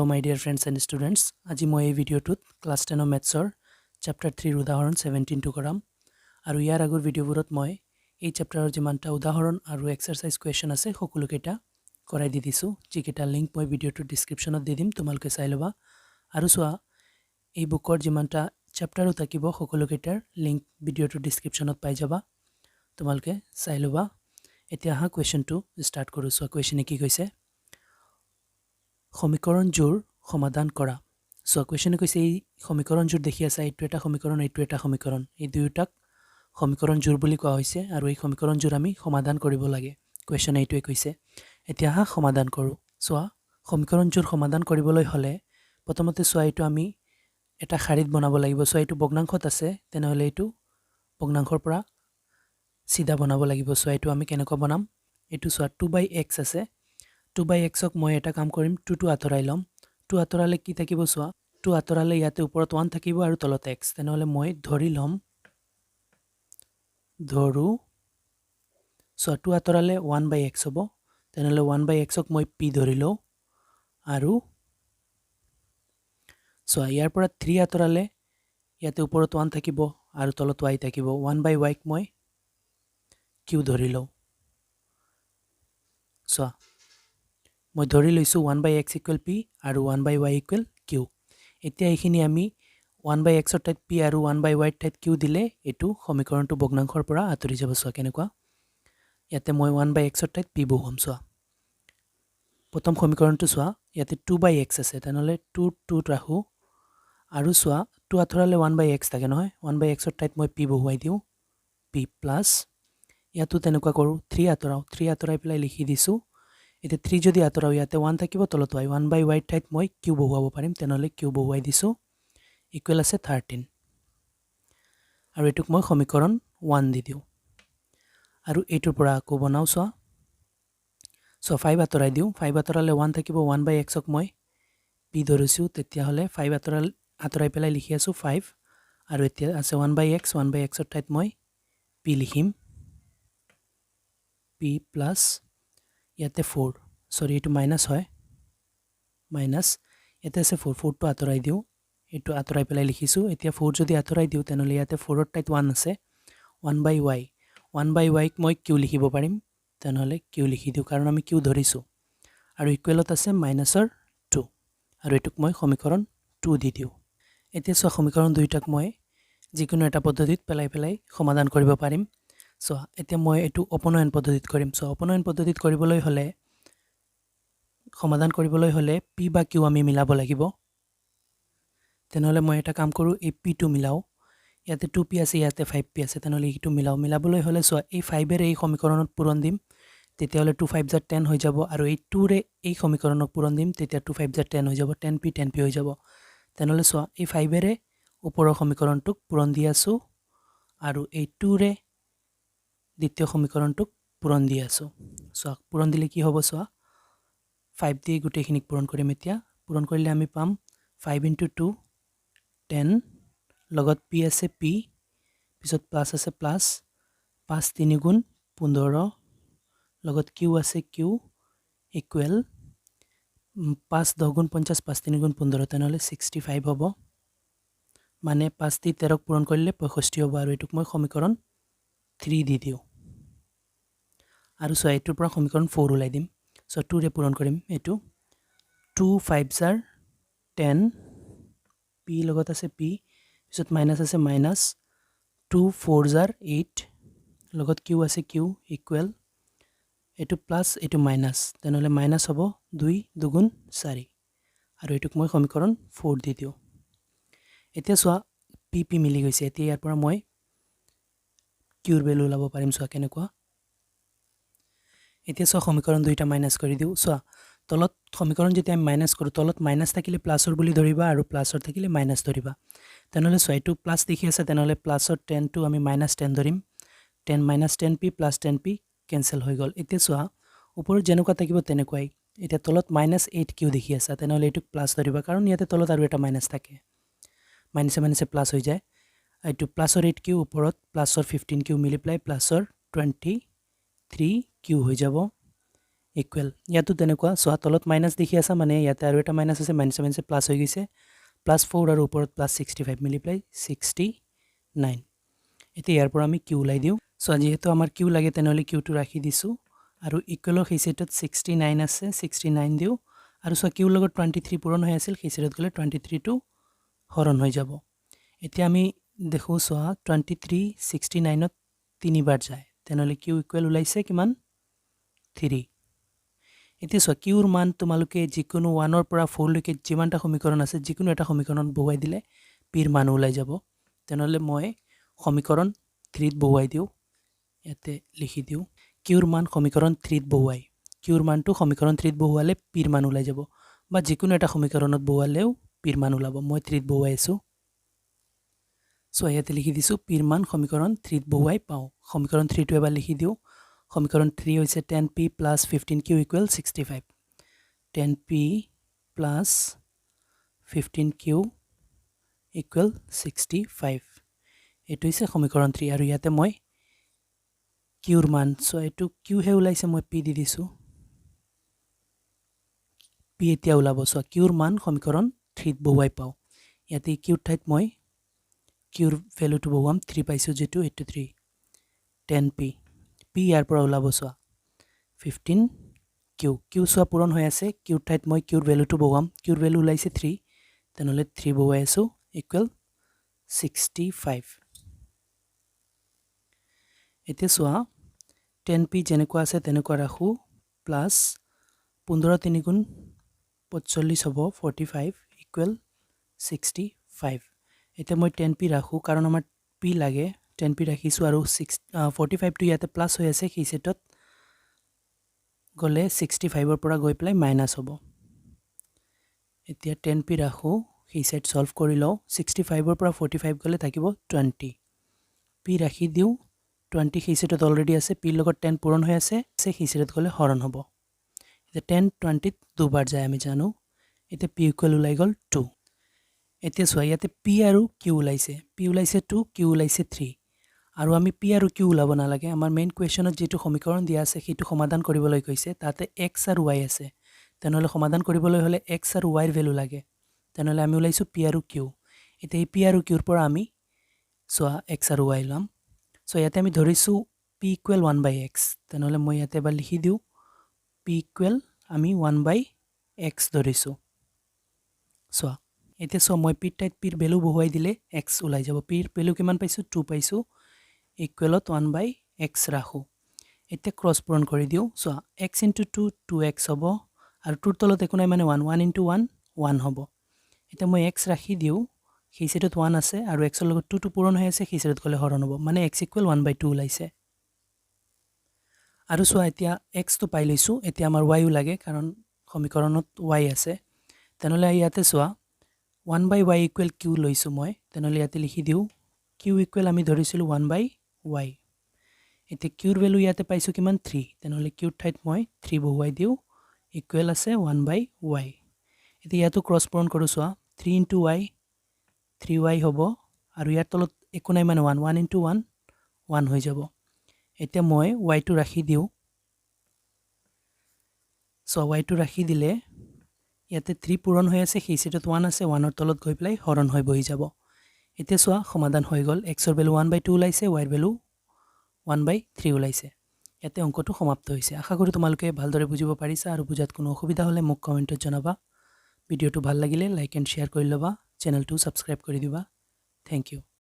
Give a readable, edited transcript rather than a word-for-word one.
my dear friends and students. আজি মই এই ভিডিওটোত ক্লাস 10 ম্যাথছৰ চ্যাপ্টাৰ 3 উদাহৰণ 17 টো কৰাম আৰু ইয়াৰ আগৰ ভিডিওবোৰত মই এই চ্যাপ্টাৰৰ যিমানটা উদাহৰণ আৰু এক্সাৰসাইজ কোৱেশ্চন আছে সকলোকেইটা কৰাই দি দিছো যিকেইটা লিংক মই ভিডিওটোৰ ডেসক্ৰিপচনত দি দিম তোমালোকে চাই লবা আৰু চোৱা এই বুকৰ যিমানটা চ্যাপ্টাৰো থাকিব সকলোকেইটাৰ লিংক ভিডিওটোৰ ডেসক্ৰিপচনত পাই যাবা তোমালোকে চাই লবা এতিয়া হা কোৱেশ্চনটো ষ্টাৰ্ট কৰো চোৱা কোৱেশ্চনে কি কৈছে সমীকৰণ জোৰ সমাধান কৰা সো কোৱেশ্চনে কৈছে এই সমীকৰণ জোৰ দেখি আছে এইটো এটা সমীকৰণ এই দুয়োটাক সমীকৰণ জোৰ বুলি কোৱা হৈছে আৰু এই সমীকৰণ জোৰ আমি সমাধান কৰিব লাগে কোৱেশ্চনে এইটোৱে কৈছে এতিয়া হা সমাধান কৰো সোৱা সমীকৰণ জোৰ সমাধান কৰিবলৈ হলে প্ৰথমতে সোৱা এইটো আমি এটা খাৰিত বনাব লাগিব সোৱা এইটো ভগ্নাংশত আছে তেনেহলে এইটো ভগ্নাংশৰ পৰা সিধা বনাব লাগিব সোৱা এইটো আমি কেনেকৈ বনাম এইটো সোৱা 2/x আছে 2/x ক মই এটা কাম কৰিম 2 টো আতৰাই লম 2 আতৰালে কি থাকিব সোৱা 2 আতৰালে ইয়াতে ওপৰত 1 থাকিব আৰু তলত x তেনেহলে মই ধৰি লম ধৰু সোৱা 2 আতৰালে 1/x হ'ব তেনেহলে 1/x ক মই p ধৰিলো আৰু সোৱা ইয়াৰ পৰা 3 আতৰালে ইয়াতে ওপৰত 1 থাকিব আৰু তলত y থাকিব 1/y ক মই q ধৰিলো সোৱা মই ধৰি লৈছো 1/x = p আৰু 1/y = q এতিয়া এইখিনি আমি 1/x ৰ ঠাইত p আৰু 1/y ৰ ঠাইত q দিলে এটো সমীকৰণটো ভগ্নাংশৰ পৰা আতৰি যাব সোৱা কেনেকুৱা ইয়াতে মই 1/x ৰ ঠাইত p বহুম সোৱা প্ৰথম সমীকৰণটো সোৱা ইয়াতে 2/x আছে তেনেহলে 2 ৰাখো আৰু সোৱা 2 আতৰালে 1/x থাকে নহয় 1/x ৰ ঠাইত মই p বহুৱাই দিও p প্লাস ইয়াতো তেনেকুৱা কৰো 3 আতৰাই পেলাই লিখি দিছো এতিয়া 3 যদি আতৰাও ইয়াতে 1 থাকিব তলত y 1/y ৰ ঠাইত মই q বহুৱাব পাৰিম তেনেহলে q বহুৱাই দিছো ইকুৱেল আছে 13 আৰু এটুক মই সমীকৰণ 1 দি দিও আৰু এটোৰ পৰা আকৌ বনাও সোৱা 5 আতৰাই দিও 5 আতৰালে 1 থাকিব 1/x ক মই p ধৰিছো তেতিয়া হলে 5 আতৰাই পেলাই লিখি আছো 5 আৰু এতিয়া আছে 1/x ৰ ঠাইত মই p লিখিম p প্লাস ইয়াতে 4 সৰি এটো মাইনাস হয় মাইনাস ইয়াতে আছে 4 টো আতৰাই দিও এটো আতৰাই পেলাই লিখিছো এতিয়া 4 যদি আতৰাই দিও তেনেহলে ইয়াতে 4 ৰ ঠাইত 1 আছে 1/y ক মই q লিখিব পাৰিম তেনেহলে q লিখি দিও কাৰণ আমি q ধৰিছো আৰু ইকুৱেলত আছে -2 আৰু এটুক মই সমীকৰণ 2 দি দিও এতিয়া সোৱা সমীকৰণ দুইটাক মই যিকোনো এটা পদ্ধতিত পেলাই সমাধান কৰিব পাৰিম সোৱা এতিয়া মই এটো অপনয়ন পদ্ধতিত কৰিম সোৱা অপনয়ন পদ্ধতিত কৰিবলৈ হলে সমাধান কৰিবলৈ হলে p বা q আমি মিলাব লাগিব তেনেহলে মই এটা কাম কৰো এই p টো মিলাও ইয়াতে 2p আছে ইয়াতে 5p আছে তেনেহলে ইটো মিলাবলৈ হলে সোৱা এই 5 এৰ এই সমীকৰণত পূৰণ দিম তেতিয়া হলে 2 5 * 10 হৈ যাব আৰু এই 2 ৰে এই সমীকৰণক পূৰণ দিম তেতিয়া 2 5 * 10 হৈ যাব 10p হৈ যাব তেনেহলে সোৱা এই 5 এৰে ওপৰৰ সমীকৰণটোক পূৰণ দি আছো আৰু এই 2 ৰে দ্বিতীয় সমীকৰণটোক পূৰণ দি আছো সোৱা পূৰণ দিলে কি হ'ব সোৱা 5 দি গুটেখিনিক পূৰণ কৰিম এতিয়া পূৰণ কৰিলে আমি পাম 5 * 2 10 লগত p আছে p পিছত প্লাস আছে প্লাস 5 3 গুণ 15 লগত q আছে q ইকুৱেল 5 10 গুণ 50 5 3 গুণ 15 তেনেহলে 65 হ'ব মানে 5 দি 13 ক পূৰণ কৰিলে 65 হ'ব আৰু এটুক মই সমীকৰণ 3 দি দিও আৰু সোৱা এটোৰ পৰা সমীকৰণ 4 উলাই দিম সো 2 ৰে পূৰণ কৰিম এটো 2 5 * 10 p লগত আছে p পিছত মাইনাস আছে মাইনাস 2 4 * 8 লগত q আছে q ইকুৱেল এটো প্লাস এটো মাইনাস তেনেহলে মাইনাস হ'ব 2 2 গুণ 4 আৰু এটুক মই সমীকৰণ 4 দি দিও এতিয়া সোৱা p মিলি গৈছে এতিয়া ইয়াৰ পৰা মই q ৰ ভ্যালু লাব পাৰিম সোৱা কেনেকুৱা এতিয়া সোৱা সমীকৰণ দুইটা মাইনাস কৰি দিও সোৱা তলত সমীকৰণ যেতিয়া আমি মাইনাস কৰো তলত মাইনাস থাকিলে প্লাসৰ বুলি ধৰিবা আৰু প্লাসৰ থাকিলে মাইনাস ধৰিবা তেনেহলে সোৱা এটো প্লাস দেখি আছে তেনেহলে প্লাসৰ 10 টো আমি -10 ধৰিম 10 - 10p + 10p কেনসেল হৈ গল এতিয়া সোৱা ওপৰত যেনেকুৱা থাকিব তেনেকুৱাই এতিয়া তলত -8q দেখি আছে তেনেহলে এটুক প্লাস ধৰিবা কাৰণ ইয়াতে তলত আৰু এটা মাইনাস থাকে মাইনাসে প্লাস হৈ যায় এটো প্লাসৰ 8q ওপৰত প্লাসৰ 15q মিলি প্লাই প্লাসৰ 23q হৈ যাব ইকুৱেল ইয়াতো তেনেকুৱা চোৱা তলত মাইনাছ দেখি আছা মানে ইয়াতে আৰু এটা মাইনাছ আছে মাইনাছ মাইনাছে প্লাছ হৈ গৈছে +4 আৰু ওপৰত +65 মিলি পেলাই 69 এতিয়া ইয়াৰ পৰা আমি কিউ ওলাই দিওঁ চোৱা যিহেতু আমাৰ কিউ লাগে তেনেহ'লে কিউটো ৰাখি দিছোঁ আৰু ইকুৱেলৰ সেই চাইডত 69 আছে 69 দিওঁ আৰু চোৱা কিউৰ লগত 23 পূৰণ হৈ আছিল সেই চাইডত গ'লে 23টো হৰণ হৈ যাব এতিয়া আমি দেখোঁ চোৱা 23 69ত 3বাৰ যায় তেনেহ'লে কিউ ইকুৱেল ওলাইছে কিমান 3 এতিয়া চোৱা কিউৰ মান তোমালোকে যিকোনো 1ৰ পৰা 4 লৈকে যিমানটা সমীকৰণ আছে যিকোনো এটা সমীকৰণত বহুৱাই দিলে পিৰ মান ওলাই যাব তেনেহ'লে মই সমীকৰণ 3ত বহুৱাই দিওঁ ইয়াতে লিখি দিওঁ কিউৰ মান সমীকৰণ 3ত বহুৱাই কিউৰ মানটো সমীকৰণ 3ত বহুৱালে পিৰ মান ওলাই যাব বা যিকোনো এটা সমীকৰণত বহুৱালেও পিৰ মান ওলাব মই 3ত বহুৱাই আছোঁ চোৱা ইয়াতে লিখি দিছোঁ পিৰ মান সমীকৰণ 3ত বহুৱাই পাওঁ সমীকৰণ 3টো এবাৰ লিখি দিওঁ সমীকৰণ 3 হৈছে 10p + 15q = 65 10p + 15q = 65 এইটো হৈছে সমীকৰণ 3 আৰু ইয়াতে মই কিউৰ মান চোৱা এইটো কিউহে ওলাইছে মই পি দি দিছোঁ পি এতিয়া ওলাব চোৱা কিউৰ মান সমীকৰণ 3ত বহুৱাই পাওঁ ইয়াতে কিউৰ ঠাইত মই কিউৰ ভেলুটো বহুৱাম 3 পাইছোঁ যিটো এইটো 3 10p পি ইয়াৰ পৰা ওলাব চোৱা 15 কিউ চোৱা পূৰণ হৈ আছে কিউৰ ঠাইত মই কিউৰ ভেলুটো বহুৱাম কিউৰ ভেলু ওলাইছে 3 তেনেহ'লে 3 বহুৱাই আছোঁ = 65 এতিয়া চোৱা 10p যেনেকুৱা আছে তেনেকুৱা ৰাখোঁ প্লাছ 15 3 গুণ 45 হ'ব 45 = 65 এতিয়া মই 10p ৰাখোঁ কাৰণ আমাৰ p লাগে 10p ৰাখিছোঁ আৰু 45টো ইয়াতে প্লাছ হৈ আছে সেই সেটত গ'লে 65ৰ পৰা গৈ পেলাই মাইনাছ হ'ব এতিয়া 10p ৰাখোঁ সেই সেট সলভ কৰি লওঁ 65ৰ পৰা 45 গ'লে থাকিব 20 p ৰাখি দিওঁ 20 সেই সেটত অলৰেডি আছে p লগত 10 পূৰণ হৈ আছে সেই সেটত গ'লে হৰণ হ'ব এতিয়া 10 20ত দুবাৰ যায় আমি জানো এতিয়া p ইকুৱেল ওলাই গ'ল 2 এতিয়া চোৱা ইয়াতে p আৰু q ওলাইছে p ওলাইছে 2 q ওলাইছে 3 আৰু আমি p আৰু q ওলাব নালাগে আমাৰ মেইন কুৱেশ্যনত যেটো সমীকৰণ দিয়া আছে সেইটো সমাধান কৰিবলৈ কৈছে তাতে x আৰু y আছে তেনেহ'লে সমাধান কৰিবলৈ হ'লে x আৰু y ৰ ভেলু লাগে তেনেহ'লে আমি ওলাইছো p আৰু q এতিয়া এই p আৰু q ৰ পৰা আমি চোৱা x আৰু y লম সো ইয়াতে আমি ধৰিছো p = 1/x তেনেহ'লে মই ইয়াতে এবাৰ লিখি দিওঁ p = আমি 1/x ধৰিছো চোৱা এতিয়া চোৱা মই p ঠাইত p ৰ ভেলু বহুৱাই দিলে x ওলাই যাব p ৰ ভেলু কিমান পাইছো 2 পাইছো ইকুৱেলত 1/x ৰাখোঁ এতিয়া ক্ৰছ পূৰণ কৰি দিওঁ চোৱা x * 2 2x হ'ব আৰু 2 ৰ তলত একো নাই মানে 1 1 * 1 1 হ'ব এতিয়া মই x ৰাখি দিওঁ সেই সেটত 1 আছে আৰু x ৰ লগত 2 টো পূৰণ হৈ আছে সেই সেটত গ'লে হৰণ হ'ব মানে x = 1/2 ওলাইছে আৰু চোৱা এতিয়া x টো পাই লৈছো এতিয়া আমাৰ y ও লাগে কাৰণ সমীকৰণত y আছে তেনেহ'লে ইয়াতে চোৱা 1/y = q লৈছো মই তেনেহ'লে ইয়াতে লিখি দিওঁ q = আমি ধৰিছিলো 1/y এতিয়া q ৰ ভেলু ইয়াতে পাইছো কিমান 3 তেনেহ'লে q ৰ ঠাইত মই 3 বহুৱাই দিওঁ ইকুৱেল আছে 1/y এতিয়া ইয়াতো ক্ৰছ পূৰণ কৰো চোৱা 3 * y 3y হ'ব আৰু ইয়াৰ তলত একো নাই মানে 1 1 * 1 1 হৈ যাব এতিয়া মই y টো ৰাখি দিওঁ সো y টো ৰাখি দিলে ইয়াতে 3 পূৰণ হৈ আছে সেই সেটত 1 আছে 1 ৰ তলত গৈ পেলাই হৰণ হৈ বহি যাব এতিয়া চোৱা সমাধান হৈ গ'ল x ৰ ভেলু 1/2 ওলাইছে y ৰ ভেলু 1/3 ওলাইছে ইয়াতে অংকটো সমাপ্ত হৈছে আশা কৰো তোমালোকে ভালদৰে বুজিব পাৰিছা আৰু বুজাত কোনো অসুবিধা হ'লে মোক কমেন্টত জনাবা ভিডিওটো ভাল লাগিলে লাইক এণ্ড শ্বেয়াৰ কৰি ল'বা চেনেলটো সাবস্ক্ৰাইব কৰি দিবা থ্যাংক ইউ